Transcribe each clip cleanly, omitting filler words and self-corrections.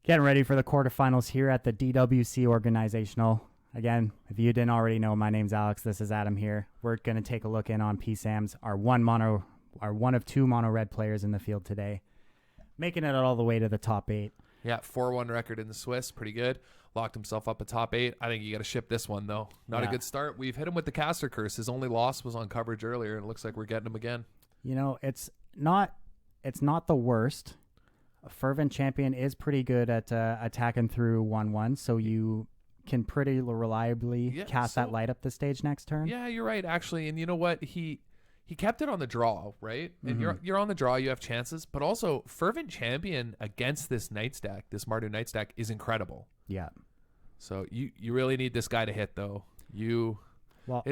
Getting ready for the quarterfinals here at the DWC Organizational. Again, if you didn't already know, my name's Alex. This is Adam here. We're going to take a look in on PSAMs, our one of two mono red players in the field today, making it all the way to the top 8. Yeah, 4-1 record in the Swiss, pretty good. Locked himself up at top 8. I think you got to ship this one though. Not a good start. We've hit him with the caster curse. His only loss was on coverage earlier, and it looks like we're getting him again. You know, it's not the worst. A Fervent Champion is pretty good at attacking through 1/1, so you can pretty reliably cast that light up the stage next turn. Yeah, you're right, actually. And you know what? He kept it on the draw, right? And you're on the draw, you have chances. But also, Fervent Champion against this Knight stack, this Mardu Knight stack, is incredible. Yeah. So you really need this guy to hit, though.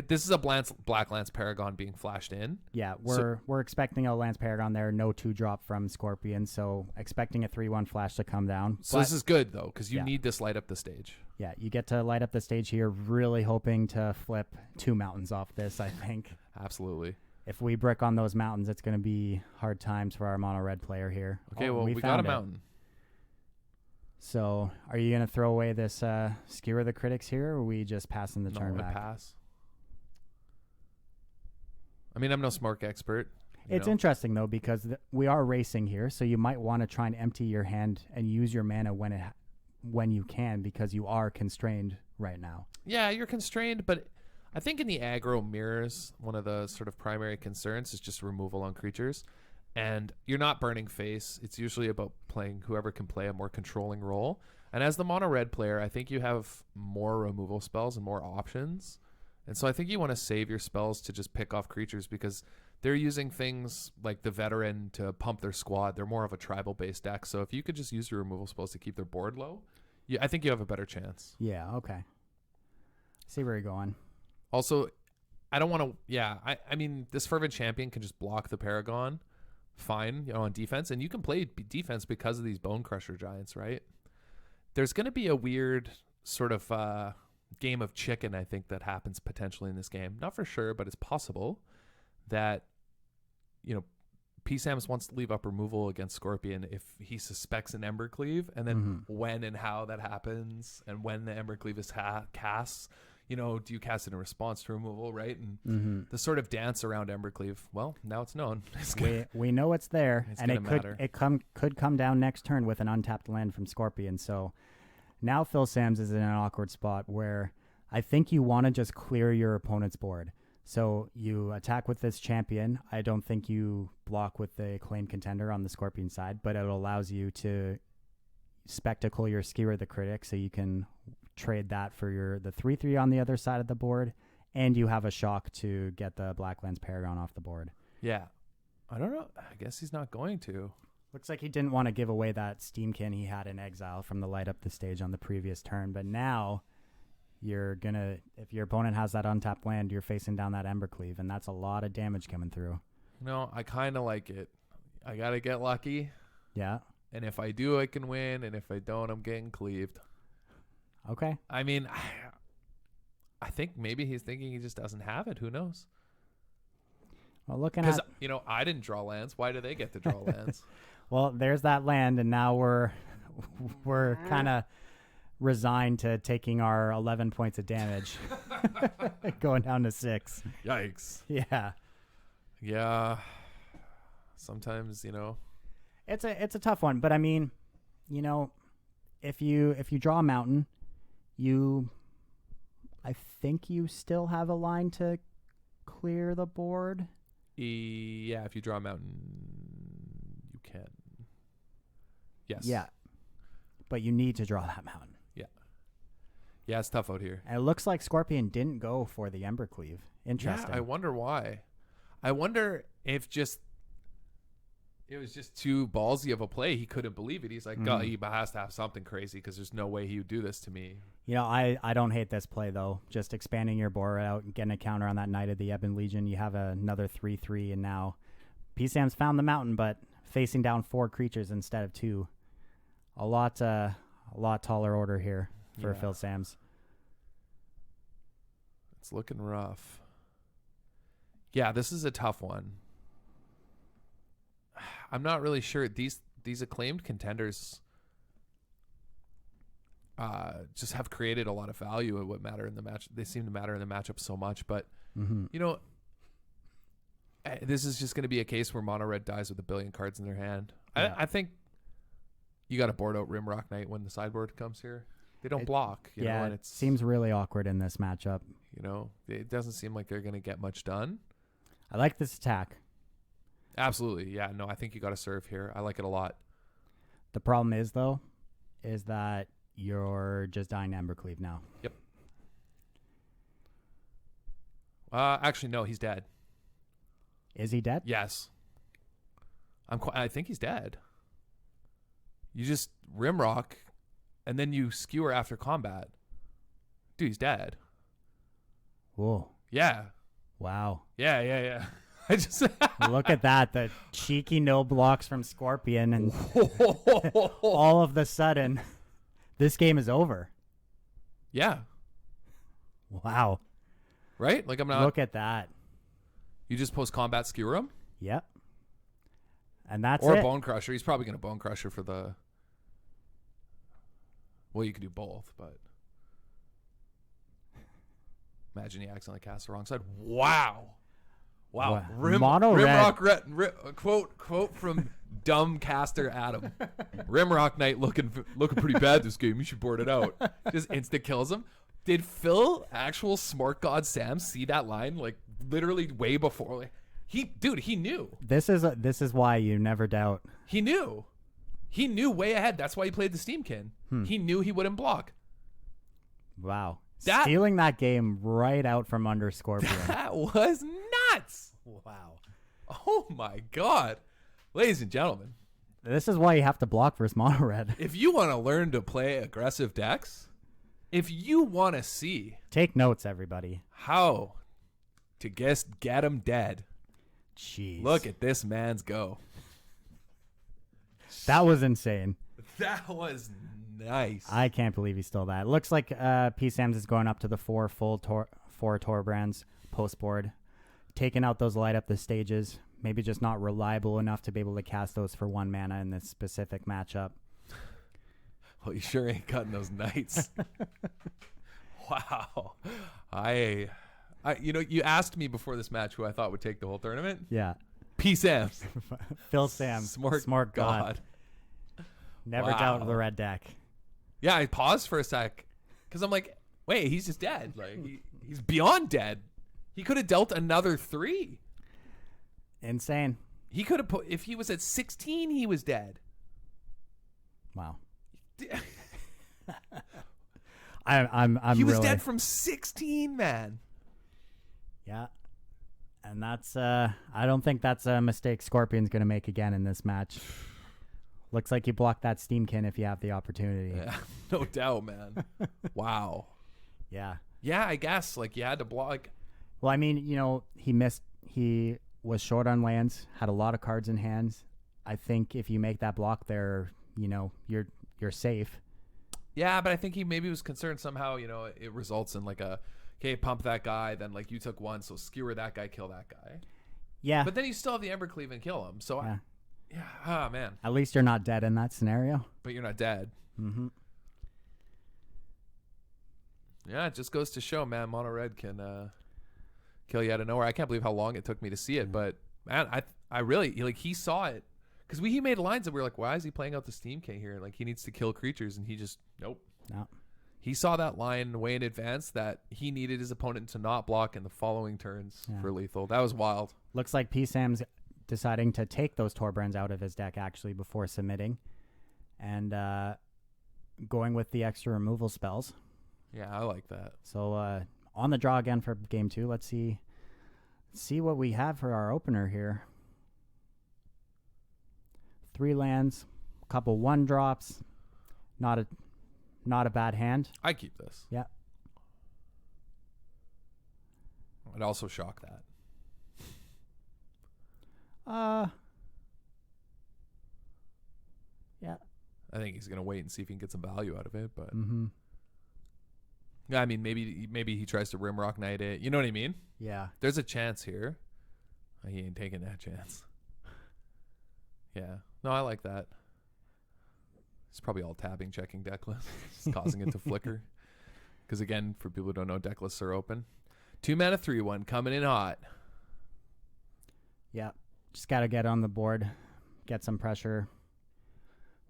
This is a Black Lance Paragon being flashed in. Yeah, we're expecting a Lance Paragon there, no 2-drop from Scorpion, so expecting a 3/1 flash to come down. So this is good, though, because you need this light up the stage. Yeah, you get to light up the stage here, really hoping to flip 2 mountains off this, I think. Absolutely. If we brick on those mountains, it's going to be hard times for our mono red player here. Okay, we got a mountain. So are you going to throw away this Skewer the Critics here, or are we just passing the turn back? Pass. I mean, I'm no smart expert. It's interesting, though, because we are racing here, so you might want to try and empty your hand and use your mana when you can, because you are constrained right now. Yeah, you're constrained, but I think in the aggro mirrors, one of the sort of primary concerns is just removal on creatures. And you're not burning face. It's usually about playing whoever can play a more controlling role. And as the mono red player, I think you have more removal spells and more options. And so I think you want to save your spells to just pick off creatures, because they're using things like the Veteran to pump their squad. They're more of a tribal-based deck. So if you could just use your removal spells to keep their board low, I think you have a better chance. Yeah, okay. See where you're going. Also, I don't want to... Yeah, I mean, this Fervent Champion can just block the Paragon fine, on defense. And you can play defense because of these Bone Crusher Giants, right? There's going to be a weird sort of... game of chicken, I think, that happens potentially in this game. Not for sure, but it's possible that, PSAMS wants to leave up removal against Scorpion if he suspects an Embercleave, and then when and how that happens, and when the Embercleave is cast, do you cast it in response to removal, right? And the sort of dance around Embercleave, well, now it's known. We know it's there, and it could come down next turn with an untapped land from Scorpion, so... Now Phil Sams is in an awkward spot where I think you want to just clear your opponent's board. So you attack with this champion. I don't think you block with the Acclaimed Contender on the Scorpion side, but it allows you to spectacle your Skewer the Critic, so you can trade that for the 3/3 on the other side of the board, and you have a shock to get the Black Lance Paragon off the board. Yeah. I don't know. I guess he's not going to. Looks like he didn't want to give away that Steamkin he had in exile from the light up the stage on the previous turn. But now if your opponent has that untapped land, you're facing down that Embercleave, and that's a lot of damage coming through. I kind of like it. I got to get lucky. Yeah. And if I do, I can win. And if I don't, I'm getting cleaved. Okay. I mean, I think maybe he's thinking he just doesn't have it. Who knows? Well, because I didn't draw lands. Why do they get to draw lands? Well, there's that land, and now we're kind of resigned to taking our 11 points of damage, going down to 6. Yikes! Yeah, yeah. Sometimes it's a tough one, but I mean, if you draw a mountain, I think you still have a line to clear the board. Yeah, if you draw a mountain, you can. Yes. Yeah. But you need to draw that mountain. Yeah. Yeah, it's tough out here. And it looks like Scorpion didn't go for the Embercleave. Interesting. Yeah, I wonder why. I wonder if it was just too ballsy of a play. He couldn't believe it. He's like, God, he has to have something crazy, because there's no way he would do this to me. I don't hate this play, though. Just expanding your board out and getting a counter on that Knight of the Ebon Legion. You have another 3/3, and now PSAM's found the mountain, but facing down 4 creatures instead of 2. A lot taller order here for Phil Sams. It's looking rough. Yeah, this is a tough one. I'm not really sure. These acclaimed contenders just have created a lot of value at what matter in the match. They seem to matter in the matchup so much, but this is just going to be a case where mono red dies with a billion cards in their hand. Yeah. I think you got to board out Rimrock Knight when the sideboard comes here. They don't block. You know, and it seems really awkward in this matchup. You know, it doesn't seem like they're going to get much done. I like this attack. Absolutely. Yeah, no, I think you got to serve here. I like it a lot. The problem is, though, is that you're just dying to Embercleave now. Yep. Actually, no, he's dead. Is he dead? Yes. I think he's dead. You just Rimrock, and then you skewer after combat. Dude, he's dead. Whoa. Yeah. Wow. Yeah. I just look at that. The cheeky no blocks from Scorpion, and all of the sudden, this game is over. Yeah. Wow. Right? Like I'm not. Look at that. You just post combat skewer him? Yep. And that's or it. Or Bone Crusher. He's probably going to Bone Crusher for the. Well, you could do both, but. Imagine he accidentally cast the wrong side. Wow. Rimrock quote from dumb caster Adam. Rimrock Knight looking pretty bad this game. You should board it out. Just insta kills him. Did Phil, actual smart god Sam, see that line like literally way before? Like, he knew. This is why you never doubt. He knew way ahead. That's why he played the Steamkin. He knew he wouldn't block. Wow. Stealing that game right out from under Scorpion. That was nuts. Wow. Oh my God. Ladies and gentlemen. This is why you have to block versus mono red. If you want to learn to play aggressive decks, if you want to see. Take notes, everybody. How to get him dead. Jeez. Look at this man's go. That was insane. That was nice. I can't believe he stole that. Looks like P. Sams is going up to the four Torbrands post board, taking out those light up the stages. Maybe just not reliable enough to be able to cast those for 1 mana in this specific matchup. Well, you sure ain't cutting those knights. Wow. I you asked me before this match who I thought would take the whole tournament. Yeah. P. Sams. Phil Sams. Smart God. Never doubt the red deck. Yeah, I paused for a sec because I'm like, wait, he's just dead. Like he's beyond dead. He could have dealt another 3. Insane. He could have put if he was at 16, he was dead. Wow. I'm he was really dead from 16, man. Yeah. And that's I don't think that's a mistake Scorpion's going to make again in this match. Looks like you block that Steamkin if you have the opportunity. Yeah, no doubt, man. Wow. Yeah. Yeah, I guess like you had to block. Well, I mean, he was short on lands, had a lot of cards in hands. I think if you make that block there, you're safe. Yeah, but I think he maybe was concerned somehow, it results in like pump that guy, then like you took 1, so skewer that guy, kill that guy. Yeah. But then you still have the Embercleave and kill him. So yeah. Man. At least you're not dead in that scenario. But you're not dead. Mm-hmm. Yeah, it just goes to show, man, mono red can kill you out of nowhere. I can't believe how long it took me to see it, but man, I really he saw it because he made lines that we were like, why is he playing out the Steamkin here? Like he needs to kill creatures, and he just nope. No. He saw that line way in advance that he needed his opponent to not block in the following turns for lethal. That was wild. Looks like P. Sam's deciding to take those Torbrands out of his deck actually before submitting, and going with the extra removal spells. Yeah, I like that. So on the draw again for game 2. Let's see what we have for our opener here. 3 lands, a couple 1-drops, not a bad hand. I keep this. Yeah. I'd also shock that. Yeah. I think he's gonna wait and see if he can get some value out of it, but Mm-hmm. I mean, maybe he tries to Rimrock Knight it. You know what I mean? Yeah. There's a chance here. He ain't taking that chance. Yeah. No, I like that. It's probably all tabbing, checking deck lists, causing it to flicker. Because again, for people who don't know, deck lists are open. 2 mana 3/1 coming in hot. Yeah, just got to get on the board, get some pressure.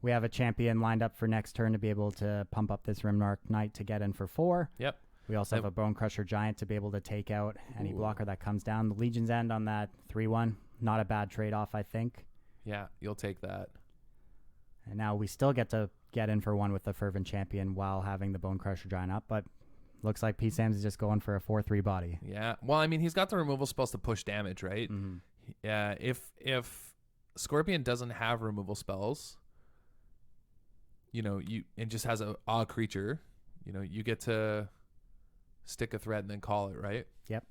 We have a champion lined up for next turn to be able to pump up this Rimrock Knight to get in for 4. Yep. We also have a Bone Crusher Giant to be able to take out any blocker that comes down. The Legion's End on that 3/1, not a bad trade-off, I think. Yeah, you'll take that. And now we still get to get in for 1 with the Fervent Champion while having the Bone Crusher Giant up, but looks like P. Sams is just going for a 4/3 body. Yeah. Well, I mean, he's got the removal spells to push damage, right? Mm-hmm. Yeah. If Scorpion doesn't have removal spells, and just has a creature, you get to stick a threat and then call it, right? Yep.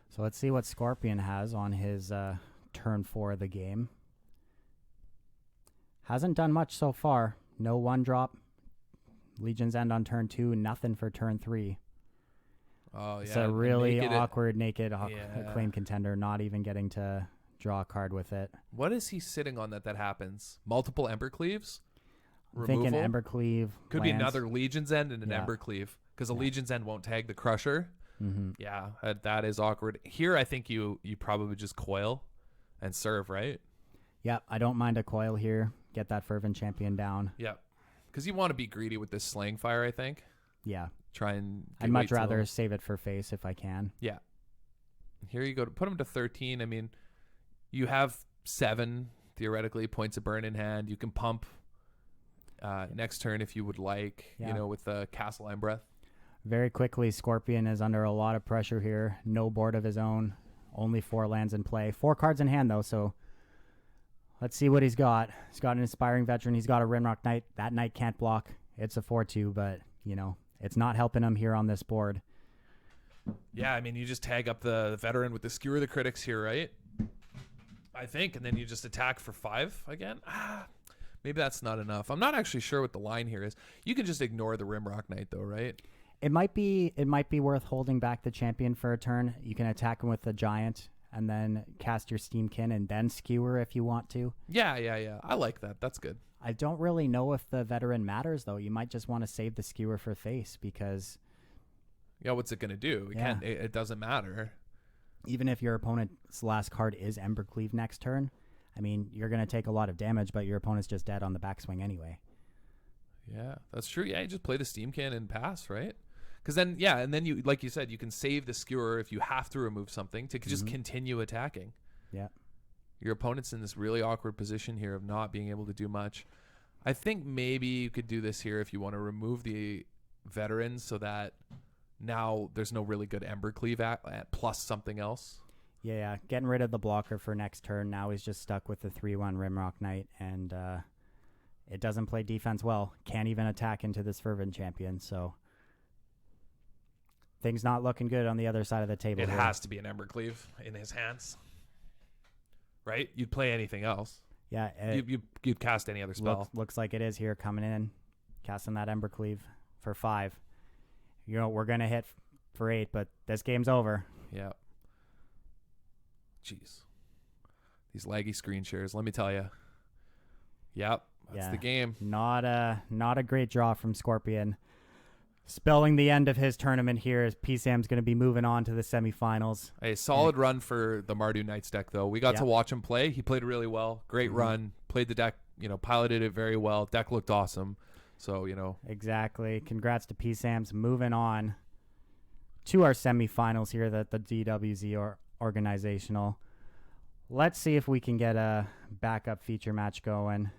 So let's see what Scorpion has on his turn 4 of the game. Hasn't done much so far. No 1-drop. Legion's End on turn 2. Nothing for turn 3. Oh, yeah. It's a really awkward naked Acclaim Contender, not even getting to draw a card with it. What is he sitting on that happens? Multiple Embercleaves? I'm thinking Embercleave. Could be another Legion's End and an Embercleave, because a Legion's End won't tag the Crusher. Mm-hmm. Yeah, that is awkward. Here, I think you probably just coil and serve, right? Yeah, I don't mind a coil here. Get that Fervent Champion down. Yeah, because you want to be greedy with this Slaying Fire, I think. Yeah. Try and... I'd much rather save it for face if I can. Yeah. Here you go. To put him to 13, I mean, you have 7, theoretically, points of burn in hand. You can pump next turn if you would like, with the Castle Embereth. Very quickly, Scorpion is under a lot of pressure here. No board of his own. Only 4 lands in play. 4 cards in hand, though, so let's see what he's got. He's got an Inspiring Veteran. He's got a Rimrock Knight. That Knight can't block. It's a 4/2, but, it's not helping him here on this board. Yeah, I mean, you just tag up the Veteran with the Skewer the Critics here, right? I think, and then you just attack for 5 again. Maybe that's not enough. I'm not actually sure what the line here is. You can just ignore the Rimrock Knight, though, right? It might be worth holding back the champion for a turn. You can attack him with the Giant and then cast your Steamkin and then Skewer if you want to. Yeah. I like that. That's good. I don't really know if the Veteran matters, though. You might just want to save the Skewer for face because... Yeah, what's it going to do? It doesn't matter. Even if your opponent's last card is Embercleave next turn, I mean, you're going to take a lot of damage, but your opponent's just dead on the backswing anyway. Yeah, that's true. Yeah, you just play the Steamkin and pass, right? Because then, and then you, like you said, you can save the Skewer if you have to remove something to just continue attacking. Yeah. Your opponent's in this really awkward position here of not being able to do much. I think maybe you could do this here if you want to remove the Veterans so that now there's no really good Embercleave at plus something else. Yeah, getting rid of the blocker for next turn. Now he's just stuck with the 3/1 Rimrock Knight, and it doesn't play defense well. Can't even attack into this Fervent Champion, so things not looking good on the other side of the table. It has to be an Embercleave in his hands, right? You'd play anything else. Yeah, you'd cast any other spell. Looks like it is here coming in, casting that Embercleave for 5. We're gonna hit for 8, but this game's over. Yeah. Jeez, these laggy screen shares. Let me tell you. Yep, that's the game. Not a great draw from Scorpion. Spelling the end of his tournament here as P-Sam's going to be moving on to the semifinals. A solid run for the Mardu Knights deck, though. We got to watch him play. He played really well. Great run. Played the deck, piloted it very well. Deck looked awesome. So, Exactly. Congrats to P-Sam's. Moving on to our semifinals here at the DWC Organizational. Let's see if we can get a backup feature match going.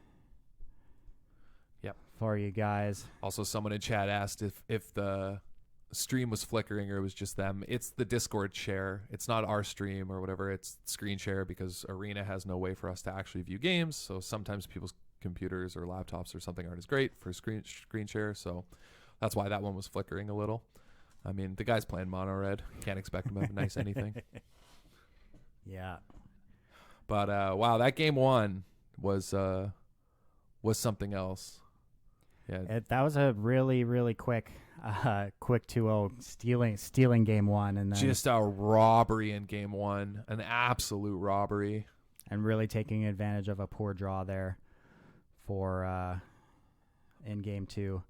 For you guys. Also, someone in chat asked if the stream was flickering or it was just them. It's the Discord share. It's not our stream or whatever. It's screen share because Arena has no way for us to actually view games. So sometimes people's computers or laptops or something aren't as great for screen share. So that's why that one was flickering a little. I mean, the guy's playing mono red. Can't expect him to have a nice anything. Yeah. But wow, that game 1 was something else. Yeah, that was a really, really quick 2-0 stealing game 1, and then just a robbery in game 1, an absolute robbery. and really taking advantage of a poor draw there for in game 2.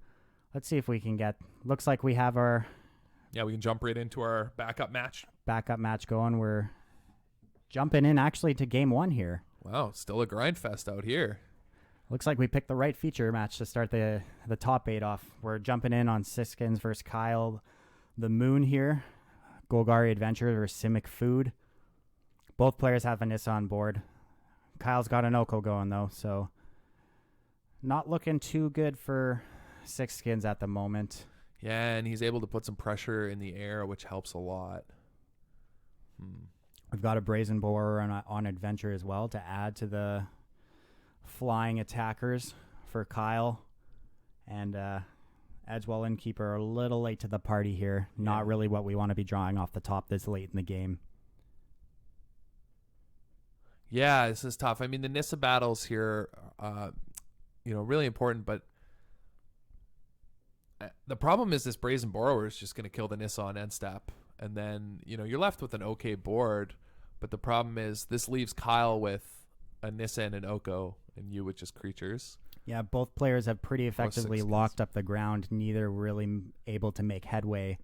Let's see if we can get. Looks like we have our. Yeah, we can jump right into our backup match. Going. We're jumping in actually to game 1 here. Wow, still a grind fest out here. Looks like we picked the right feature match to start the top 8 off. We're jumping in on Siskins versus Kyle the Moon here. Golgari Adventure versus Simic Food. Both players have a Nissa on board. Kyle's got an Oko going, though, so not looking too good for Siskins at the moment. Yeah, and he's able to put some pressure in the air, which helps a lot. We've got a Brazen Borer on Adventure as well to add to the flying attackers for Kyle. And Edgewell Innkeeper a little late to the party here. Not really what we want to be drawing off the top this late in the game. Yeah, this is tough. I mean, the Nissa battles here, really important, but the problem is this Brazen Borrower is just going to kill the Nissa on end step. And then, you're left with an okay board, but the problem is this leaves Kyle with a Nissa and an Oko, and you with just creatures. Yeah, both players have pretty effectively locked up the ground, neither really able to make headway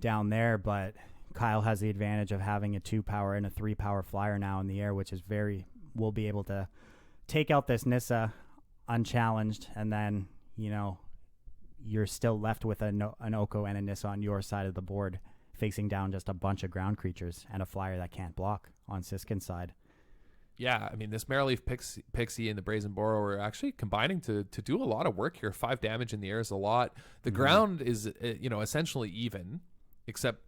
down there, but Kyle has the advantage of having a 2-power and a 3-power flyer now in the air, which is will be able to take out this Nissa unchallenged, and then, you're still left with an Oko and a Nissa on your side of the board, facing down just a bunch of ground creatures and a flyer that can't block on Siskin's side. Yeah, I mean, this Marrowleaf Pixie and the Brazen Borrower are actually combining to do a lot of work here. 5 damage in the air is a lot. The ground is, essentially even, except,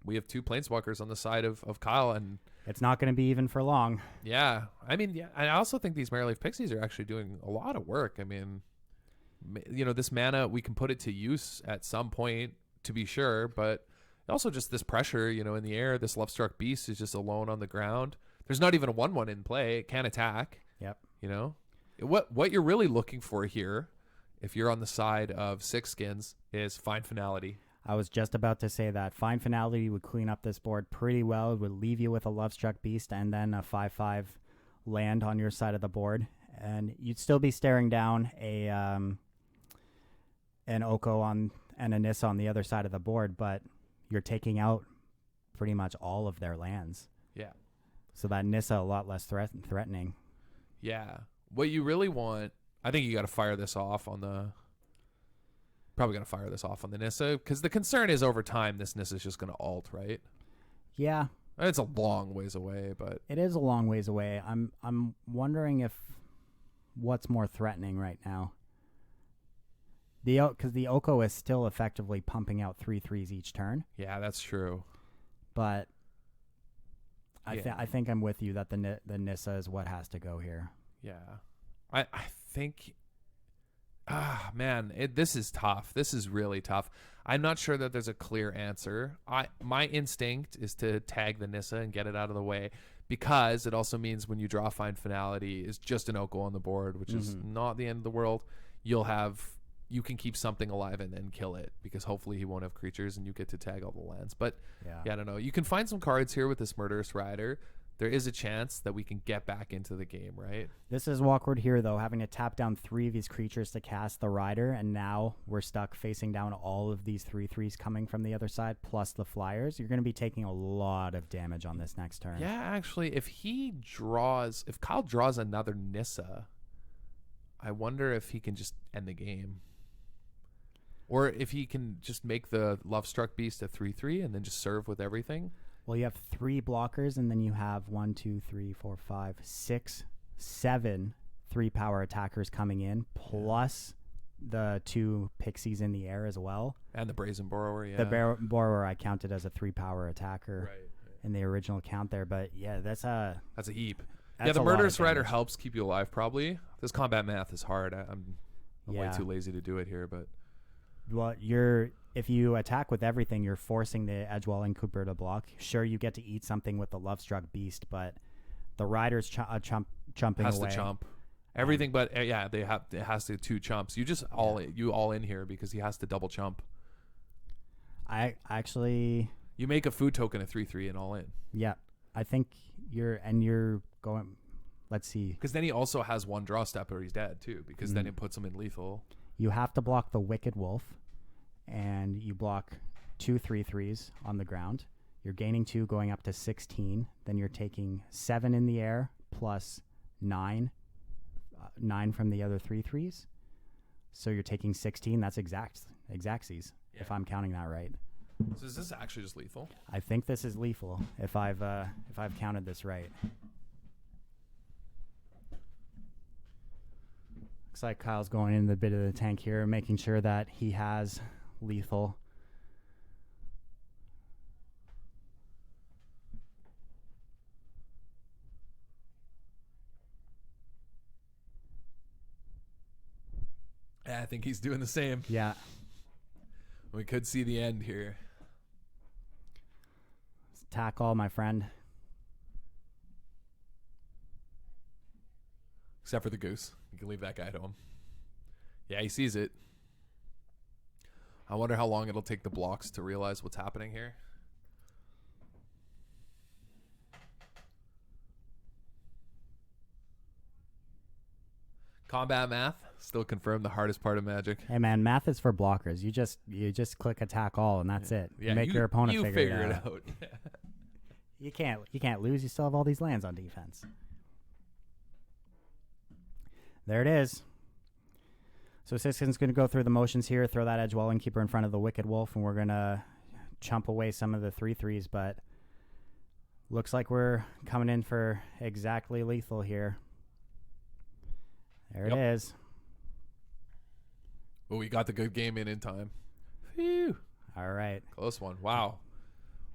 we have 2 Planeswalkers on the side of Kyle, and it's not going to be even for long. Yeah, I mean, I also think these Marrowleaf Pixies are actually doing a lot of work. I mean, this mana, we can put it to use at some point, to be sure, but also just this pressure, in the air. This Lovestruck Beast is just alone on the ground. There's not even a 1/1 in play. It can't attack. Yep. What you're really looking for here, if you're on the side of Siskins, is Find Finality. I was just about to say that. Find Finality would clean up this board pretty well. It would leave you with a Lovestruck Beast and then a 5/5 land on your side of the board. And you'd still be staring down an Oko and a Nissa on the other side of the board, but you're taking out pretty much all of their lands. Yeah. So that Nissa a lot less threatening. Yeah. What you really want, I think you got to fire this off on the... Probably going to fire this off on the Nissa, because the concern is over time this Nissa is just going to ult, right? Yeah. It's a long ways away, but... It is a long ways away. I'm wondering if what's more threatening right now. Because the Oko is still effectively pumping out 3/3s each turn. Yeah, that's true. But I think I'm with you that the Nissa is what has to go here. Yeah. I think... this is tough. This is really tough. I'm not sure that there's a clear answer. My instinct is to tag the Nissa and get it out of the way, because it also means when you draw Find Finality is just an Oko on the board, which is not the end of the world. You can keep something alive and then kill it, because hopefully he won't have creatures and you get to tag all the lands. But yeah, I don't know. You can find some cards here with this Murderous Rider. There is a chance that we can get back into the game, right? This is awkward here, though, having to tap down 3 of these creatures to cast the Rider, and now we're stuck facing down all of these 3/3s coming from the other side, plus the flyers. You're going to be taking a lot of damage on this next turn. Yeah, actually, if Kyle draws another Nissa, I wonder if he can just end the game. Or if he can just make the Lovestruck Beast a 3/3 and then just serve with everything. Well, you have 3 blockers, and then you have 1, 2, 3, 4, 5, 6, 7 3-power attackers coming in, plus the 2 Pixies in the air as well. And the Brazen Borrower, yeah. The Borrower I counted as a 3-power attacker in the original count there. But, yeah, that's a heap. The Murderous Rider helps keep you alive, probably. This combat math is hard. I'm way too lazy to do it here, but... Well, if you attack with everything, you're forcing the Edgewell Innkeeper to block. Sure, you get to eat something with the Lovestruck Beast, but the Rider's chumping has away. Has to chump everything, but it has to 2 chumps. You just all in here because he has to double chump. You make a food token a 3/3 and all in. Yeah, I think you're going. let's see. Because then he also has one draw step or he's dead too, because then it puts him in lethal. You have to block the Wicked Wolf, and you block 2 3/3s on the ground. You're gaining 2, going up to 16. Then you're taking 7 in the air plus 9 from the other 3/3s. So you're taking 16. That's exactsies, if I'm counting that right. So is this actually just lethal? I think this is lethal, if I've counted this right. Looks like Kyle's going in the bit of the tank here, making sure that he has lethal. Yeah, I think he's doing the same. Yeah. We could see the end here. Tackle, my friend. Except for the goose. You can leave that guy to him. Yeah, he sees it. I wonder how long it'll take the blocks to realize what's happening here. Combat math still confirmed the hardest part of Magic. Hey man, math is for blockers. You just click attack all and that's it. Yeah, you make your opponent figure it out. Yeah. You can't lose. You still have all these lands on defense. There it is. So Siskin's going to go through the motions here, throw that Edgewalling Keeper in front of the Wicked Wolf, and we're going to chump away some of the 3/3s, but looks like we're coming in for exactly lethal here. There it is. Oh, we got the good game in time. Phew. All right. Close one. Wow.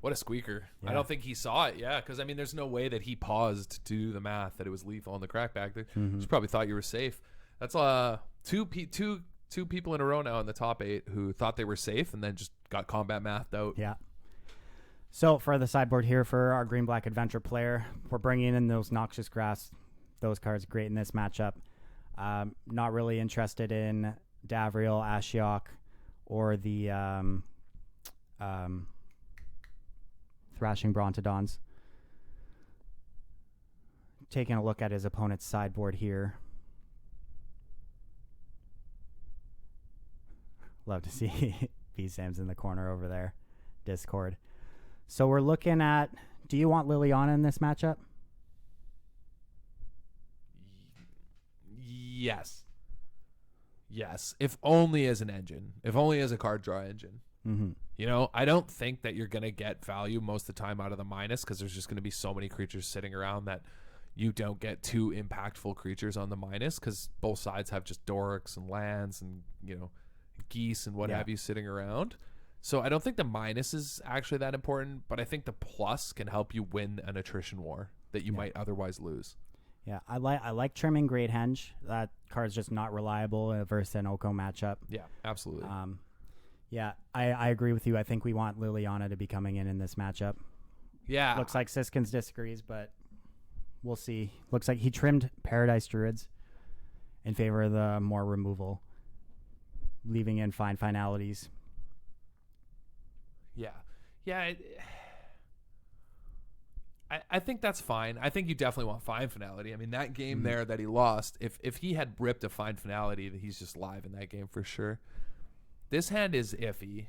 What a squeaker. Yeah. I don't think he saw it. Yeah, because, I mean, there's no way that he paused to do the math that it was lethal on the crackback. He probably thought you were safe. That's two people in a row now in the top 8 who thought they were safe and then just got combat mathed out. Yeah. So for the sideboard here for our green-black adventure player, we're bringing in those Noxious Grass. Those cards great in this matchup. Not really interested in Davriel, Ashiok, or the Thrashing Brontodons. Taking a look at his opponent's sideboard here. Love to see B. Sam's in the corner over there. Discord. So we're looking at, do you want Liliana in this matchup? Yes. Yes. If only as an engine. If only as a card draw engine. Mm-hmm. You know, I don't think that you're going to get value most of the time out of the minus because there's just going to be so many creatures sitting around that you don't get too impactful creatures on the minus because both sides have just dorks and lands and, you know, geese and what have you sitting around. So I don't think the minus is actually that important, but I think the plus can help you win an attrition war that you might otherwise lose. Yeah, I like trimming Great Henge. That card's just not reliable versus an Oko matchup. Yeah, absolutely. Yeah, I agree with you. I think we want Liliana to be coming in this matchup. Yeah. Looks like Siskins disagrees, but we'll see. Looks like he trimmed Paradise Druids in favor of the more removal, leaving in finalities. Yeah. Yeah. I think that's fine. I think you definitely want fine finality. I mean, that game there that he lost, if he had ripped a fine finality, he's just live in that game for sure. This hand is iffy.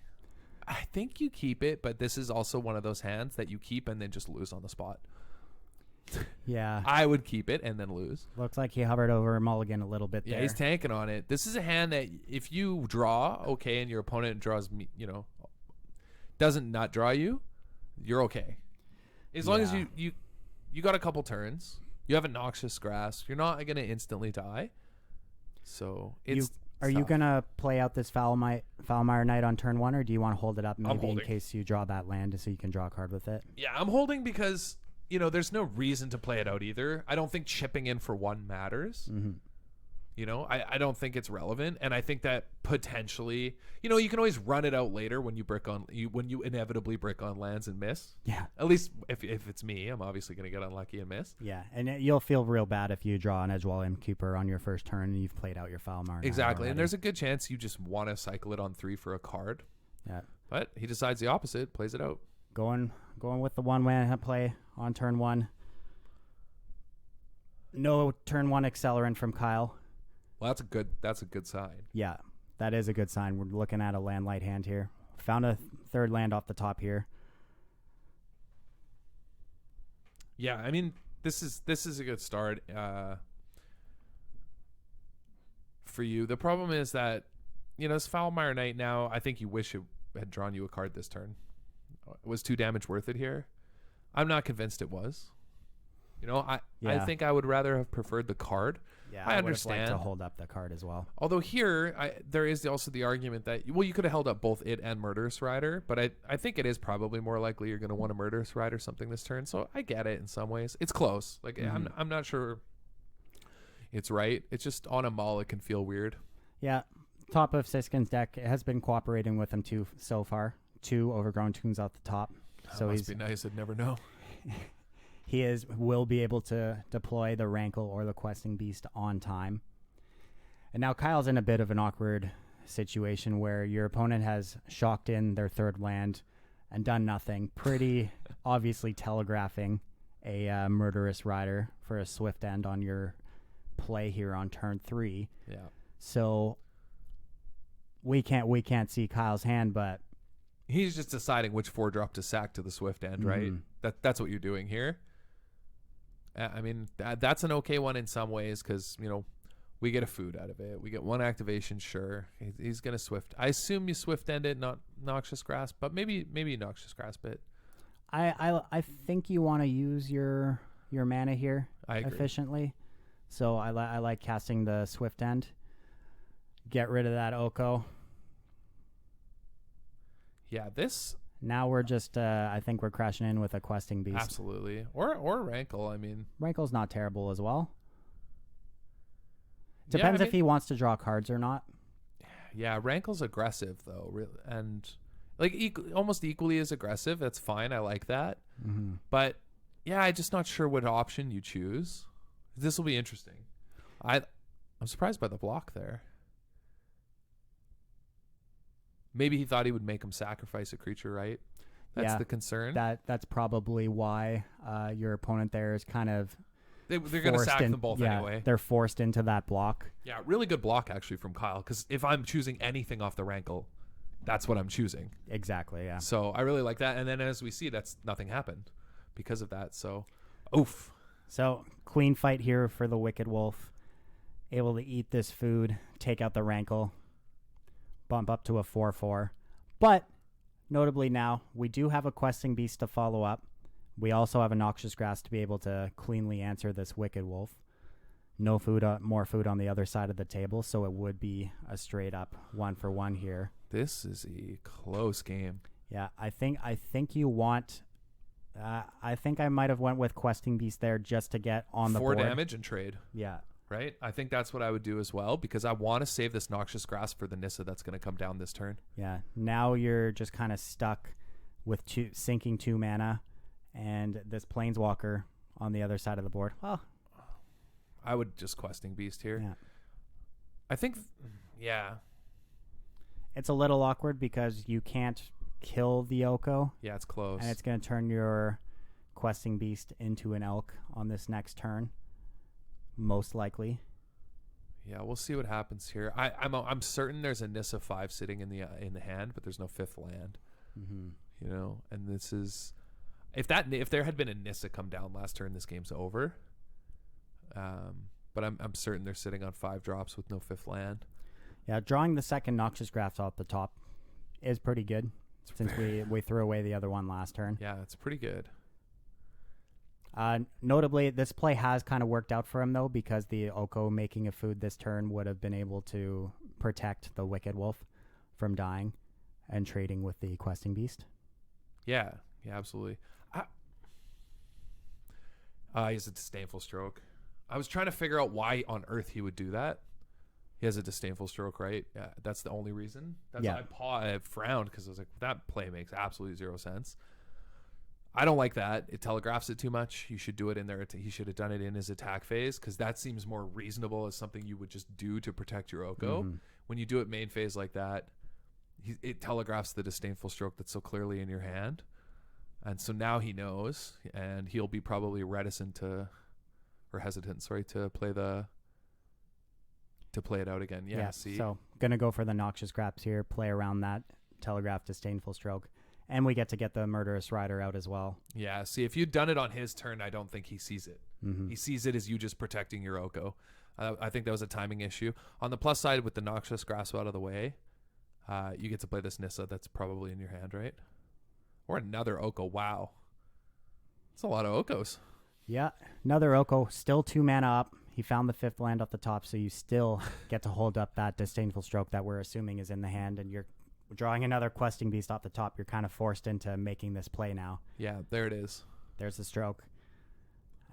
I think you keep it, but this is also one of those hands that you keep and then just lose on the spot. Yeah. I would keep it and then lose. Looks like he hovered over Mulligan a little bit there. Yeah, he's tanking on it. This is a hand that if you draw, okay, and your opponent draws, doesn't not draw you, you're okay. As long as you got a couple turns, you have a Noxious Grass, you're not going to instantly die. So it's Are you going to play out this Foulmire Knight on turn 1, or do you want to hold it up maybe in case you draw that land so you can draw a card with it? Yeah, I'm holding because, there's no reason to play it out either. I don't think chipping in for 1 matters. Mm-hmm. I don't think it's relevant, and I think that potentially, you can always run it out later when you inevitably brick on lands and miss. Yeah. At least if it's me, I'm obviously going to get unlucky and miss. Yeah, and you'll feel real bad if you draw an Edgewalling Keeper on your first turn and you've played out your Foulmire. Exactly, and there's a good chance you just want to cycle it on 3 for a card. Yeah. But he decides the opposite, plays it out. Going with the one-man play on turn 1. No turn 1 accelerant from Kyle. Well, that's a good sign. Yeah, that is a good sign. We're looking at a land light hand here. Found a third land off the top here. Yeah, I mean, this is a good start for you. The problem is that, this Foulmire Knight now, I think you wish it had drawn you a card this turn. Was 2 damage worth it here? I'm not convinced it was. I think I would rather have preferred the card. Yeah, I understand to hold up the card as well. Although here, there is also the argument that, you could have held up both it and Murderous Rider, but I think it is probably more likely you're going to want a Murderous Rider something this turn. So I get it in some ways. It's close. Like I'm not sure it's right. It's just on a mull, it can feel weird. Yeah, top of Siskin's deck has been cooperating with him too so far. 2 Overgrown Tombs out the top. So must be nice. I'd never know. He will be able to deploy the Rankle or the Questing Beast on time. And now Kyle's in a bit of an awkward situation where your opponent has shocked in their third land and done nothing, pretty obviously telegraphing a Murderous Rider for a swift end on your play here on turn 3. Yeah. So we can't see Kyle's hand, but he's just deciding which 4-drop to sack to the swift end, right? That's what you're doing here. I mean, that's an okay one in some ways because, we get a food out of it. We get 1 activation, sure. He's going to swift. I assume you swift end it, not Noxious Grasp, but maybe Noxious Grasp it. I think you want to use your mana here efficiently. So I like casting the swift end. Get rid of that Oko. Yeah, this... Now we're just, I think we're crashing in with a Questing Beast. Absolutely. Or Rankle, I mean. Rankle's not terrible as well. Depends if he wants to draw cards or not. Yeah, Rankle's aggressive, though. And, almost equally as aggressive. That's fine. I like that. Mm-hmm. But, yeah, I'm just not sure what option you choose. This will be interesting. I'm surprised by the block there. Maybe he thought he would make him sacrifice a creature, right? That's the concern. That's probably why your opponent there is kind of... They're going to sack them both anyway. They're forced into that block. Yeah, really good block, actually, from Kyle. Because if I'm choosing anything off the Rankle, that's what I'm choosing. Exactly, yeah. So I really like that. And then as we see, nothing happened because of that. So, oof. So, clean fight here for the Wicked Wolf. Able to eat this food, take out the Rankle, bump up to a 4/4. But notably now, we do have a Questing Beast to follow up. We also have a Noxious Grass to be able to cleanly answer this Wicked Wolf. No food, more food on the other side of the table, so it would be a straight up 1-for-1 here. This is a close game. Yeah, I think you want. I think I might have went with Questing Beast there just to get on the 4 board. damage and trade. Yeah. Right? I think that's what I would do as well because I want to save this Noxious Grass for the Nissa that's going to come down this turn. Yeah. Now you're just kind of stuck with sinking 2 mana and this Planeswalker on the other side of the board. Well, I would just Questing Beast here. Yeah. I think, yeah. It's a little awkward because you can't kill the Oko. Yeah, it's close. And it's going to turn your Questing Beast into an Elk on this next turn. Most likely. Yeah, we'll see what happens here. I'm certain there's a Nissa 5 sitting in the hand, but there's no 5th land. Mm-hmm. And this is if there had been a Nissa come down last turn, this game's over. But I'm certain they're sitting on 5 drops with no 5th land. Yeah, drawing the second Noxious Grass off the top is pretty good since we threw away the other one last turn. Yeah, it's pretty good. Notably, this play has kind of worked out for him, though, because the Oko making a food this turn would have been able to protect the Wicked Wolf from dying and trading with the Questing Beast. Yeah, absolutely. He has a Disdainful Stroke. I was trying to figure out why on earth he would do that. He has a Disdainful Stroke, right? Yeah, that's the only reason. I frowned because I was like, that play makes absolutely 0 sense. I don't like that. It telegraphs it too much. You should do it in there. He should have done it in his attack phase because that seems more reasonable as something you would just do to protect your Oko. Mm-hmm. When you do it main phase like that, it telegraphs the Disdainful Stroke that's so clearly in your hand. And so now he knows, and he'll be probably reticent to or hesitant, sorry, to play it out again. Yeah, see. So going to go for the Noxious Grasp here, play around that Telegraph Disdainful Stroke. And we get the Murderous Rider out as well. Yeah, see, if you'd done it on his turn, I don't think he sees it. Mm-hmm. He sees it as you just protecting your Oko. I think that was a timing issue. On the plus side, with the Noxious Grasp out of the way, you get to play this Nissa that's probably in your hand, right? Or another Oko. Wow. That's a lot of Okos. Yeah, another Oko, still 2 mana up. He found the 5th land off the top, so you still get to hold up that Disdainful Stroke that we're assuming is in the hand, and you're drawing another Questing Beast off the top. You're kind of forced into making this play now. Yeah, there it is. There's the Stroke.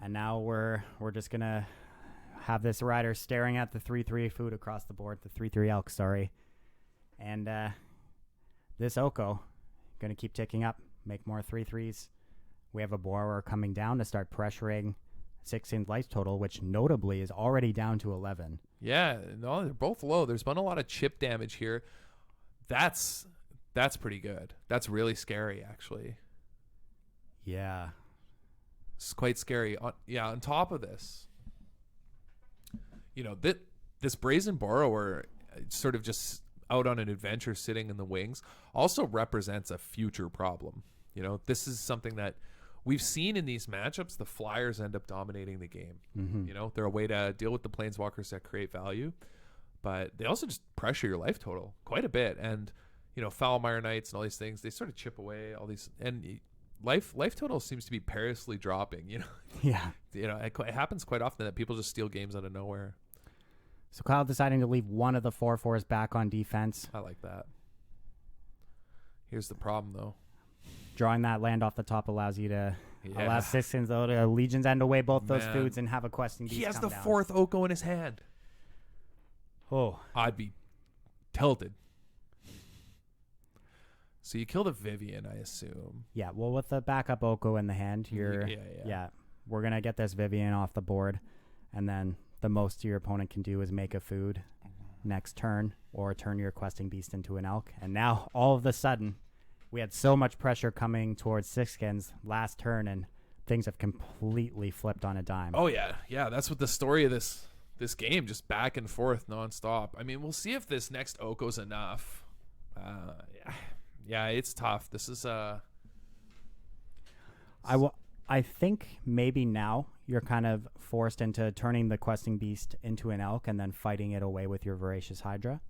And now we're just going to have this rider staring at the 3/3 food across the board, the 3/3 elk, sorry. And this Oko going to keep ticking up, make more 3/3s. We have a Borrower coming down to start pressuring 6 life total, which notably is already down to 11. Yeah, no, they're both low. There's been a lot of chip damage here. That's pretty good. That's really scary, actually. Yeah. It's quite scary. On top of this, this Brazen Borrower sort of just out on an adventure sitting in the wings also represents a future problem. This is something that we've seen in these matchups. The Flyers end up dominating the game. Mm-hmm. They're a way to deal with the Planeswalkers that create value, but they also just pressure your life total quite a bit. And, Foulmire Knights and all these things, they sort of chip away all these, and life total seems to be perilously dropping, Yeah. It happens quite often that people just steal games out of nowhere. So Kyle deciding to leave one of the 4/4s back on defense. I like that. Here's the problem, though. Drawing that land off the top allows you to allow Citizens though to Legion's End away both those foods and have a Questing Beast. He has come the down. 4th Oko in his hand. Oh, I'd be tilted. So you kill the Vivian, I assume. yeah. Well, with the backup Oko in the hand, we're gonna get this Vivian off the board, and then the most your opponent can do is make a food next turn or turn your Questing Beast into an elk. And now all of a sudden, we had so much pressure coming towards Sixskins last turn, and things have completely flipped on a dime. Oh yeah, that's what the story of this game, just back and forth nonstop. I mean, we'll see if this next Oko's enough. Yeah, it's tough. This is I think maybe now you're kind of forced into turning the Questing Beast into an elk and then fighting it away with your Voracious Hydra.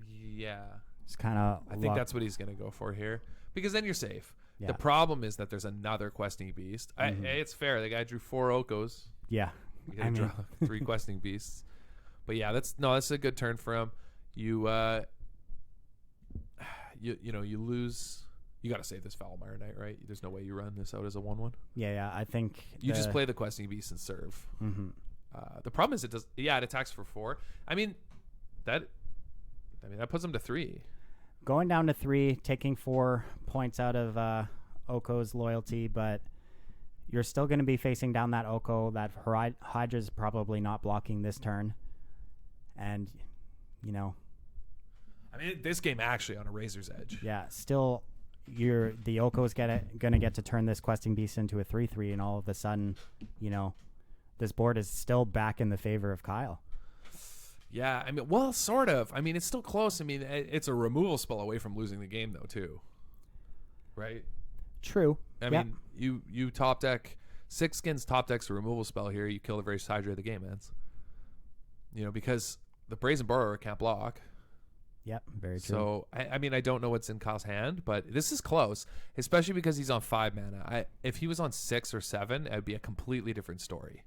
Yeah. It's kind of I think that's what he's going to go for here, because then you're safe. Yeah. The problem is that there's another Questing Beast. Mm-hmm. It's fair. The guy drew 4 Okos. Yeah. You got to draw 3 Questing Beasts. But yeah, that's a good turn for him. You lose. You got to save this Foulmire Knight, right? There's no way you run this out as a 1/1. Yeah. I think you just play the Questing Beast and serve. Mm-hmm. The problem is it attacks for 4. I mean that puts him to 3. Going down to 3, taking 4 points out of Oko's loyalty, but you're still going to be facing down that Oko. That Hydra's probably not blocking this turn, and I mean, this game actually on a razor's edge. Yeah, still, the Oko's gonna get to turn this Questing Beast into a 3/3, and all of a sudden, this board is still back in the favor of Kyle. Yeah, I mean, well, sort of. I mean, it's still close. I mean, it's a removal spell away from losing the game, though, too. Right? True. I mean, you top deck Sixskins top decks a removal spell here. You kill the Voracious Hydra, the game ends. Because the Brazen Borrower can't block. Yep, very true. So, I mean, I don't know what's in Kyle's hand, but this is close, especially because he's on 5 mana. If he was on 6 or 7, it would be a completely different story.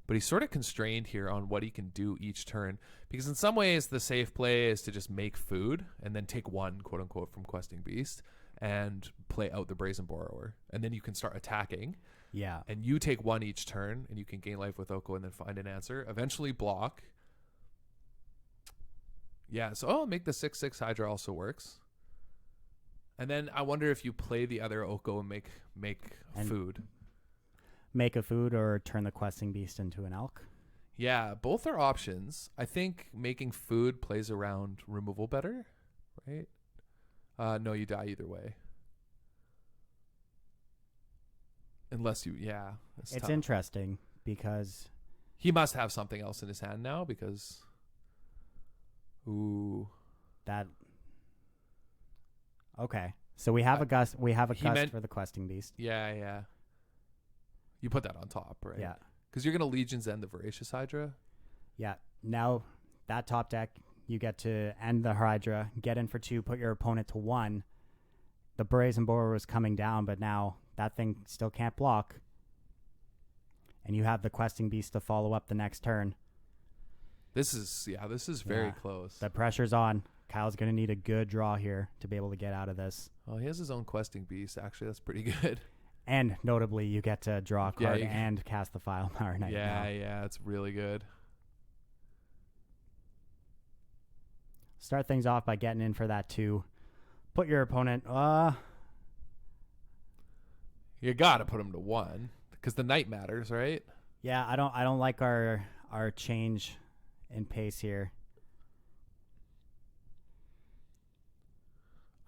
But he's sort of constrained here on what he can do each turn, because in some ways the safe play is to just make food and then take 1, quote unquote, from Questing Beast and play out the Brazen Borrower, and then you can start attacking. Yeah, and you take 1 each turn, and you can gain life with Oko and then find an answer. Eventually block. Yeah, so make the 6/6 Hydra also works. And then I wonder if you play the other Oko and make food. Make a food or turn the Questing Beast into an elk. Yeah, both are options. I think making food plays around removal better, right? No, you die either way. Unless you, it's tough. Interesting because he must have something else in his hand now because, that. Okay, so we have a gust. We have a gust for the questing beast. Yeah. You put that on top, right? Yeah, because you're gonna Legion's End the Voracious Hydra. Yeah. Now that top deck, you get to end the Hydra, get in for 2, put your opponent to 1. The Brazen Borer was coming down, but now that thing still can't block. And you have the questing beast to follow up the next turn. This is very close. The pressure's on. Kyle's going to need a good draw here to be able to get out of this. Oh, he has his own questing beast. Actually, that's pretty good. And notably, you get to draw a card and cast the Filepower Knight. Yeah, it's really good. Start things off by getting in for that 2. Put your opponent. You gotta put him to 1 because the knight matters, right? Yeah, I don't like our change in pace here.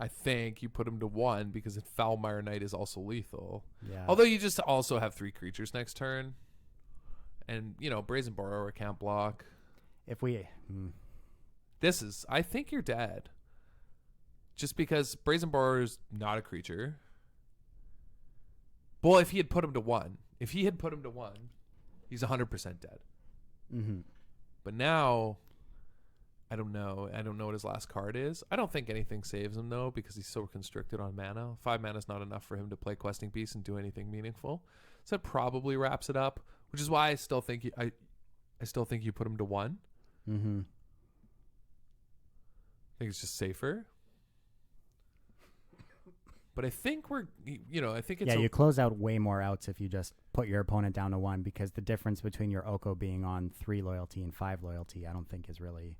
I think you put him to 1 because Foulmire Knight is also lethal. Yeah. Although you just also have 3 creatures next turn, and Brazen Borrower can't block. If we, I think you're dead. Just because Brazen Borrower is not a creature. Well, if he had put him to 1, he's 100% dead. Mm-hmm. But now, I don't know. I don't know what his last card is. I don't think anything saves him, though, because he's so constricted on mana. 5 mana is not enough for him to play Questing Beast and do anything meaningful. So that probably wraps it up, which is why I still think I still think you put him to 1. Mm-hmm. I think it's just safer. But I think I think it's... Yeah, you close out way more outs if you just put your opponent down to 1, because the difference between your Oko being on 3 loyalty and 5 loyalty, I don't think is really...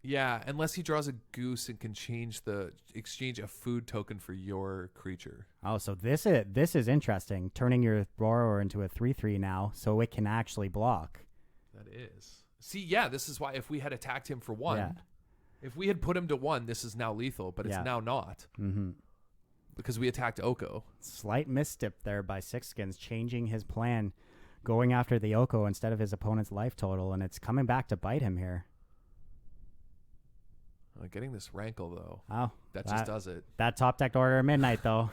Yeah, unless he draws a goose and can exchange a food token for your creature. Oh, so this is interesting. Turning your Borrower into a 3/3 now, so it can actually block. That is. See, yeah, this is why if we had attacked him for 1, if we had put him to 1, this is now lethal, but it's now not. Mm-hmm. Because we attacked Oko. Slight misstep there by Sixskins, changing his plan, going after the Oko instead of his opponent's life total, and it's coming back to bite him here. Getting this rankle, though. Oh. That just does it. That top deck Order of Midnight, though.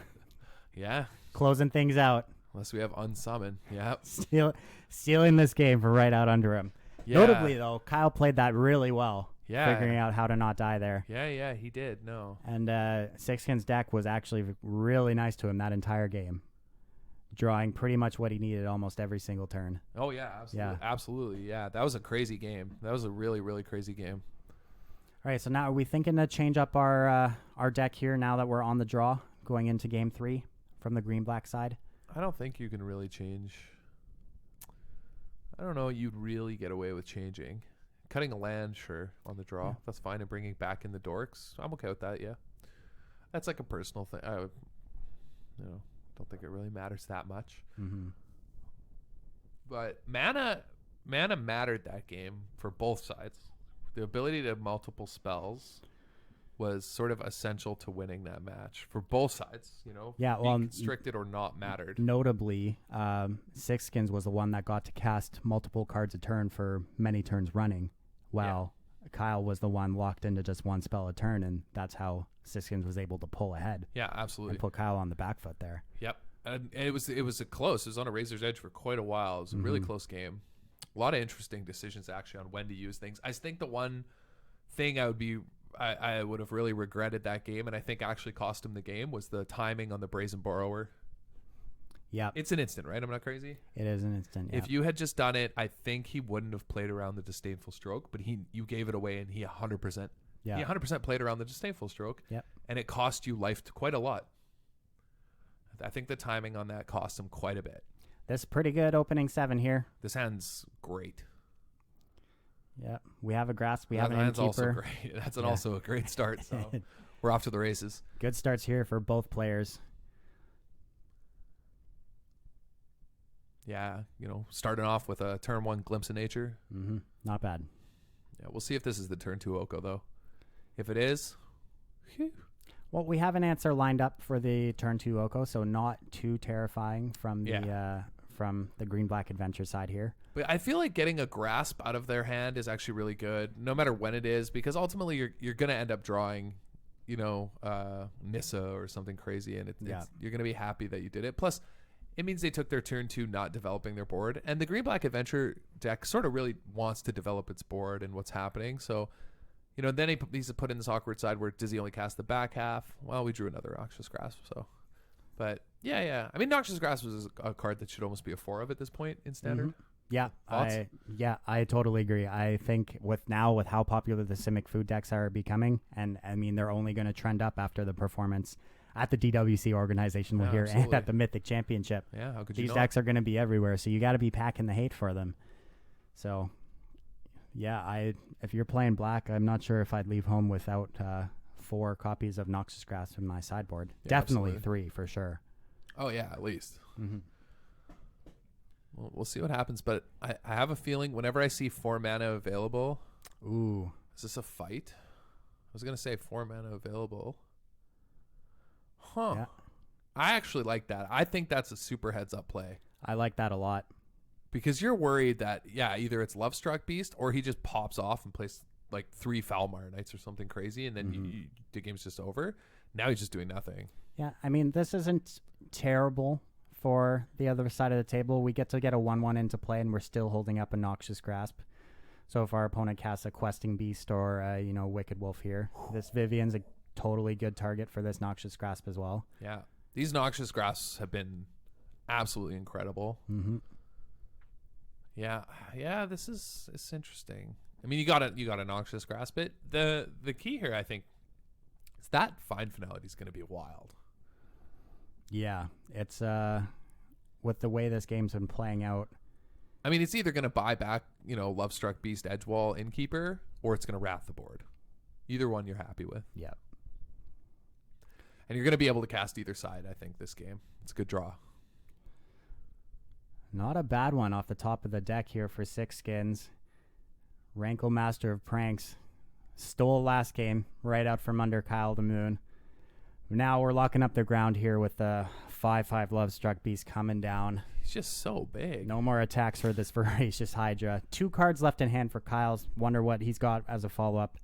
Yeah. Closing things out. Unless we have Unsummon. Yeah. Stealing this game from right out under him. Yeah. Notably, though, Kyle played that really well. Yeah. Figuring out how to not die there. Yeah, he did. No. And Sixskins' deck was actually really nice to him that entire game. Drawing pretty much what he needed almost every single turn. Oh, yeah. Absolutely. Yeah. Absolutely. Yeah. That was a crazy game. That was a really, really crazy game. All right, so now are we thinking to change up our deck here now that we're on the draw going into Game 3 from the green-black side? I don't think you can really change. I don't know. You'd really get away with changing. Cutting a land, sure, on the draw. Yeah. That's fine. And bringing back in the dorks. I'm okay with that, yeah. That's like a personal thing. I would, don't think it really matters that much. Mm-hmm. But mana mattered that game for both sides. The ability to have multiple spells was sort of essential to winning that match for both sides, Yeah, being constricted or not mattered. Notably, Sixskins was the one that got to cast multiple cards a turn for many turns running, while Kyle was the one locked into just one spell a turn, and that's how Sixskins was able to pull ahead. Yeah, absolutely. And put Kyle on the back foot there. Yep. And it was a close. It was on a razor's edge for quite a while. It was a really close game. A lot of interesting decisions actually on when to use things. I think the one thing I would have really regretted that game, and I think actually cost him the game, was the timing on the Brazen Borrower. Yeah. It's an instant, right? I'm not crazy. It is an instant. Yep. If you had just done it, I think he wouldn't have played around the Disdainful Stroke, but you gave it away, and he 100%. Yeah. He 100% played around the Disdainful Stroke. Yep. And it cost you life quite a lot. I think the timing on that cost him quite a bit. This is pretty good opening 7 here. This hand's great. Yeah, we have a grasp. We have an innkeeper. Also great. That's also a great start. So we're off to the races. Good starts here for both players. Yeah, starting off with a turn 1 Glimpse of Nature. Mm-hmm. Not bad. Yeah, we'll see if this is the turn 2 Oko though. If it is, Well, we have an answer lined up for the turn 2 Oko, so not too terrifying from the green-black adventure side here. But I feel like getting a grasp out of their hand is actually really good, no matter when it is, because ultimately you're going to end up drawing, Nissa or something crazy, and you're going to be happy that you did it. Plus, it means they took their turn 2 not developing their board, and the green-black adventure deck sort of really wants to develop its board and what's happening, so... then he's put in this awkward side where does he only cast the back half? Well, we drew another Noxious Grasp, so. But, yeah. I mean, Noxious Grasp was a card that should almost be a 4 of at this point in Standard. Mm-hmm. I totally agree. I think with how popular the Simic food decks are becoming, and, I mean, they're only going to trend up after the performance at the DWC Organizational here absolutely. and at the Mythic Championship. Yeah, how could you These not? decks are going to be everywhere, so you got to be packing the hate for them. So... yeah, if you're playing black, I'm not sure if I'd leave home without 4 copies of Noxious Grasp in my sideboard. Yeah, Definitely absolutely. 3 for sure. Oh, yeah, at least. Mm-hmm. Well, we'll see what happens, but I have a feeling whenever I see 4 mana available... Ooh. Is this a fight? I was going to say 4 mana available. Huh. Yeah. I actually like that. I think that's a super heads-up play. I like that a lot. Because you're worried that, either it's Lovestruck Beast or he just pops off and plays like 3 Foulmire Knights or something crazy, and then the game's just over. Now he's just doing nothing. Yeah, I mean, this isn't terrible for the other side of the table. We get to get a 1/1 into play, and we're still holding up a Noxious Grasp. So if our opponent casts a Questing Beast or Wicked Wolf here, this Vivian's a totally good target for this Noxious Grasp as well. Yeah, these Noxious Grasps have been absolutely incredible. Mm-hmm. Yeah, it's interesting. I mean, you got a Noxious Grasp it. The key here, I think, is that Find Finality is going to be wild. Yeah, it's with the way this game's been playing out. I mean, it's either going to buy back, Lovestruck Beast, Edgewall, Innkeeper, or it's going to wrath the board. Either one you're happy with. Yeah. And you're going to be able to cast either side, I think, this game. It's a good draw. Not a bad one off the top of the deck here for 6 skins. Rankle Master of Pranks stole last game right out from under Kyle the Moon. Now we're locking up the ground here with the 5/5 Lovestruck Beast coming down. He's just so big. No more attacks for this Voracious Hydra. 2 cards left in hand for Kyle's. Wonder what he's got as a follow-up.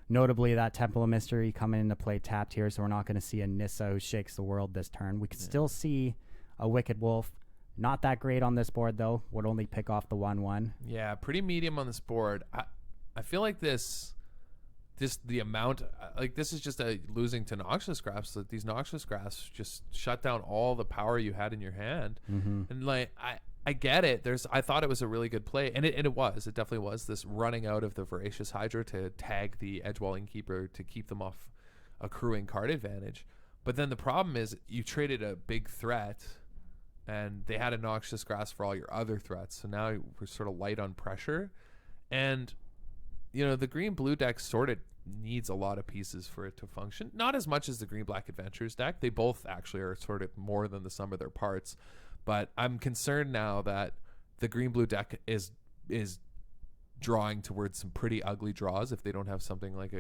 Notably, that Temple of Mystery coming into play tapped here, so we're not going to see a Nissa who shakes the world this turn. We could still see a Wicked Wolf. Not that great on this board, though. Would only pick off the 1/1. Yeah, pretty medium on this board. I feel like the amount, this is just losing to Noxious Grasps. That these Noxious Grasps just shut down all the power you had in your hand. Mm-hmm. And I get it. I thought it was a really good play, and it was. It definitely was. This running out of the Voracious Hydra to tag the Edgewall Innkeeper to keep them off accruing card advantage. But then the problem is you traded a big threat, and they had a Noxious Grasp for all your other threats. So now we're sort of light on pressure. And, the green-blue deck sort of needs a lot of pieces for it to function. Not as much as the green-black Adventures deck. They both actually are sort of more than the sum of their parts. But I'm concerned now that the green-blue deck is drawing towards some pretty ugly draws if they don't have something like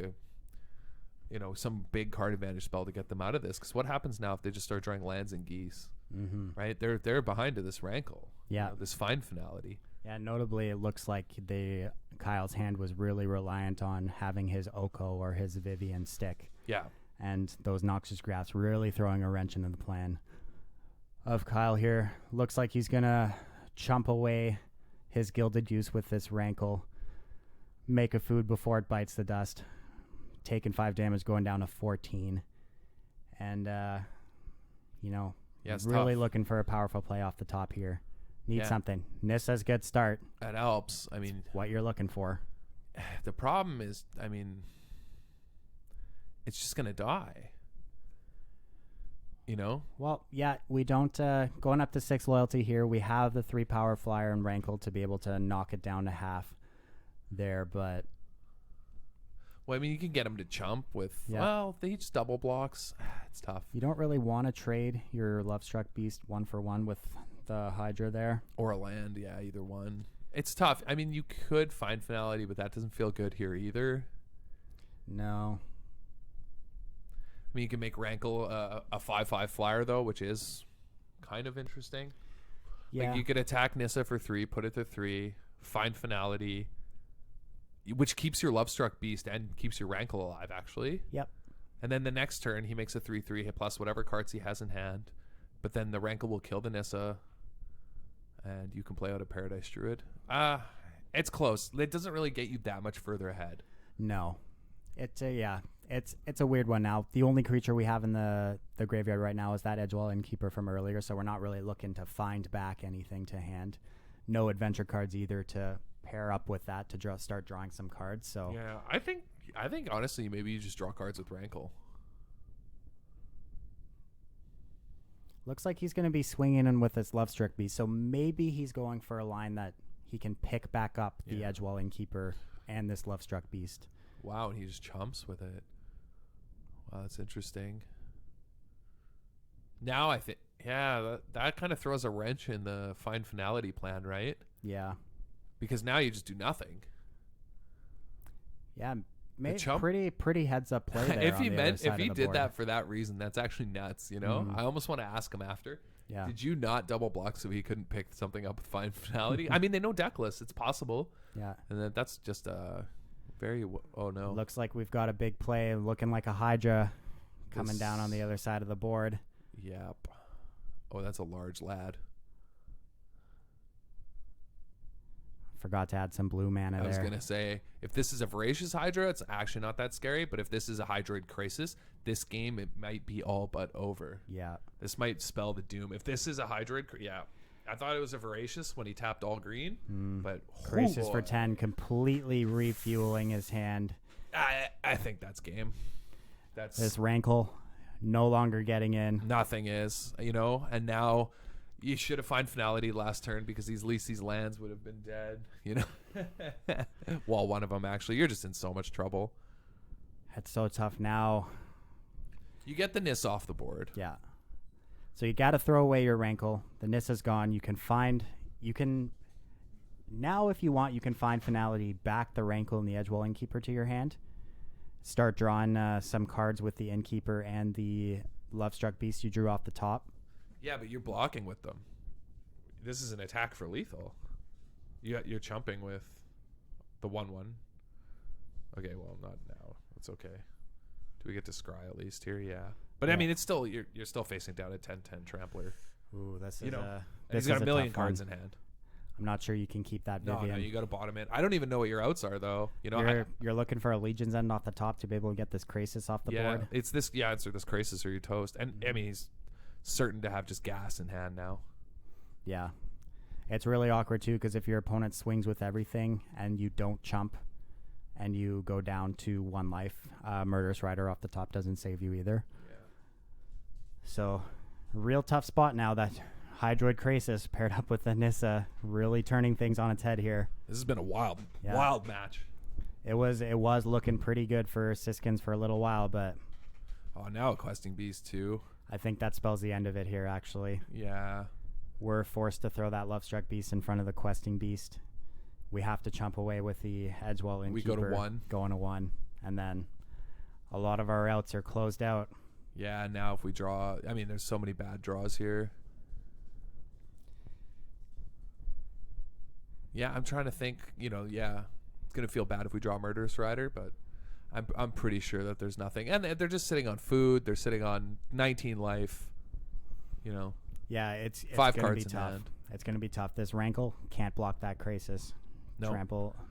some big card advantage spell to get them out of this. Because what happens now if they just start drawing lands and geese? Mm-hmm. Right, they're behind to this rankle. Yeah, this Find Finality. Yeah, notably, it looks like Kyle's hand was really reliant on having his Oko or his Vivian stick. Yeah, and those Noxious Grasps really throwing a wrench into the plan of Kyle here. Looks like he's gonna chump away his Gilded Use with this rankle, make a food before it bites the dust, taking 5 damage, going down to 14, and Yeah, it's really tough. looking for a powerful play off the top here. Need something. Nissa's good start. That helps. I mean, what you're looking for. The problem is, it's just going to die. Well, yeah, we don't, going up to 6 loyalty here, we have the 3 power flyer and rankle to be able to knock it down to half there, but... Well, you can get them to chump with, if they each double blocks, it's tough. You don't really want to trade your Lovestruck Beast 1-for-1 with the Hydra there. Or a land, either one. It's tough. You could Find Finality, but that doesn't feel good here either. No. mean, you can make Rankle a 5/5 flyer though, which is kind of interesting. Yeah. Like you could attack Nissa for 3, put it to 3, find Finality, which keeps your Lovestruck Beast and keeps your Rankle alive, actually. Yep. And then the next turn, he makes a 3/3 hit plus whatever cards he has in hand. But then the Rankle will kill the Nissa, and you can play out a Paradise Druid. It's close. It doesn't really get you that much further ahead. No. It's a weird one now. The only creature we have in the graveyard right now is that Edgewall Innkeeper from earlier, so we're not really looking to find back anything to hand. No adventure cards either to pair up with that to start drawing some cards. So yeah, I think honestly maybe you just draw cards with Rankle. Looks like he's going to be swinging in with this Lovestruck Beast, so maybe he's going for a line that he can pick back up the Edgewall Innkeeper and this Lovestruck Beast. Wow, and he just chumps with it. Wow, that's interesting. Now I think, that kind of throws a wrench in the Find Finality plan, right? Yeah. Because now you just do nothing. Yeah, pretty heads up play there. if he did that for that reason, that's actually nuts. You know, I almost want to ask him after. Yeah. Did you not double block so he couldn't pick something up with Find Finality? I mean, they know deck lists. It's possible. Yeah. And that's just very. Oh no. Looks like we've got a big play, looking like a Hydra coming down on the other side of the board. Yep. Oh, that's a large lad. Forgot to add some blue mana there. I was going to say, if this is a Voracious Hydra, it's actually not that scary. But if this is a Hydroid Crisis, this game, it might be all but over. Yeah. This might spell the doom. If this is a Hydroid, I thought it was a Voracious when he tapped all green. But Crisis for 10, completely refueling his hand. I think that's game. That's this Rankle no longer getting in. Nothing is, and now you should have Find Finality last turn because at least these lands would have been dead, Well, one of them, actually. You're just in so much trouble. It's so tough now. You get the Nissa off the board. Yeah. So you got to throw away your Rankle. The Nissa's gone. Now if you want, you can Find Finality, back the Rankle and the Edgewall Innkeeper to your hand. Start drawing some cards with the Innkeeper and the Lovestruck Beast you drew off the top. Yeah, but you're blocking with them. This is an attack for lethal. You're chumping with the 1/1. Okay, well, not now. It's okay. Do we get to scry at least here? Yeah. But I mean, it's still you're still facing down a 10/10 trampler. Ooh, this is this he's got a million cards in hand. I'm not sure you can keep that Vivian. No, you got to bottom it. I don't even know what your outs are though. You're looking for a Legion's End off the top to be able to get this Crisis off the board. It's this. Yeah, it's this Crisis or you toast. And I mean, he's certain to have just gas in hand now. Yeah. It's really awkward too because if your opponent swings with everything and you don't chump and you go down to 1 life, Murderous Rider off the top doesn't save you either. Yeah. So, real tough spot now that Hydroid Crisis paired up with the Nissa, really turning things on its head here. This has been a wild match. It was looking pretty good for Siskins for a little while, but now a Questing Beast too. I think that spells the end of it here, actually. Yeah. We're forced to throw that Lovestruck Beast in front of the Questing Beast. We have to chump away with the Edgewall Innkeeper. We go to 1. Going to 1. And then a lot of our outs are closed out. Yeah, now if we draw... I mean, there's so many bad draws here. Yeah, I'm trying to think, it's going to feel bad if we draw Murderous Rider, but I'm pretty sure that there's nothing. And they're just sitting on food. They're sitting on 19 life, Yeah, it's 5 gonna cards be in tough. hand. It's going to be tough. This Rankle can't block that Crisis. No.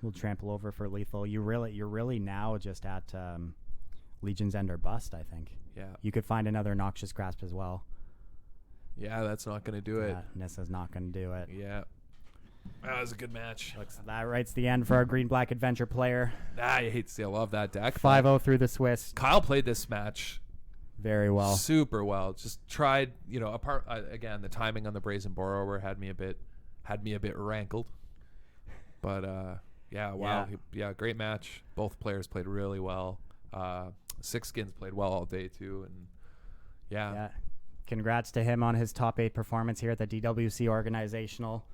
We'll trample over for lethal. You're really now just at Legion's End or bust, I think. Yeah. You could find another Noxious Grasp as well. Yeah, that's not going to do it. Nissa's not going to do it. Yeah. That was a good match. That writes the end for our green-black adventure player. I hate to see. I love that deck. 5-0 through the Swiss. Kyle played this match very well. Super well. Just tried, apart again, the timing on the Brazen Borrower had me a bit rankled. But wow. Yeah, great match. Both players played really well. Sixskins played well all day too, and yeah. Congrats to him on his top 8 performance here at the DWC Organizational.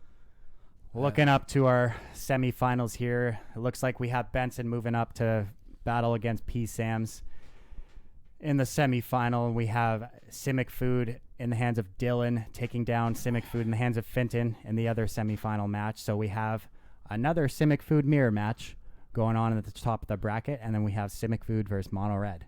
Looking up to our semifinals here, it looks like we have Benson moving up to battle against P. Sams. In the semifinal, we have Simic Food in the hands of Dylan taking down Simic Food in the hands of Finton in the other semifinal match. So we have another Simic Food mirror match going on at the top of the bracket, and then we have Simic Food versus Mono Red.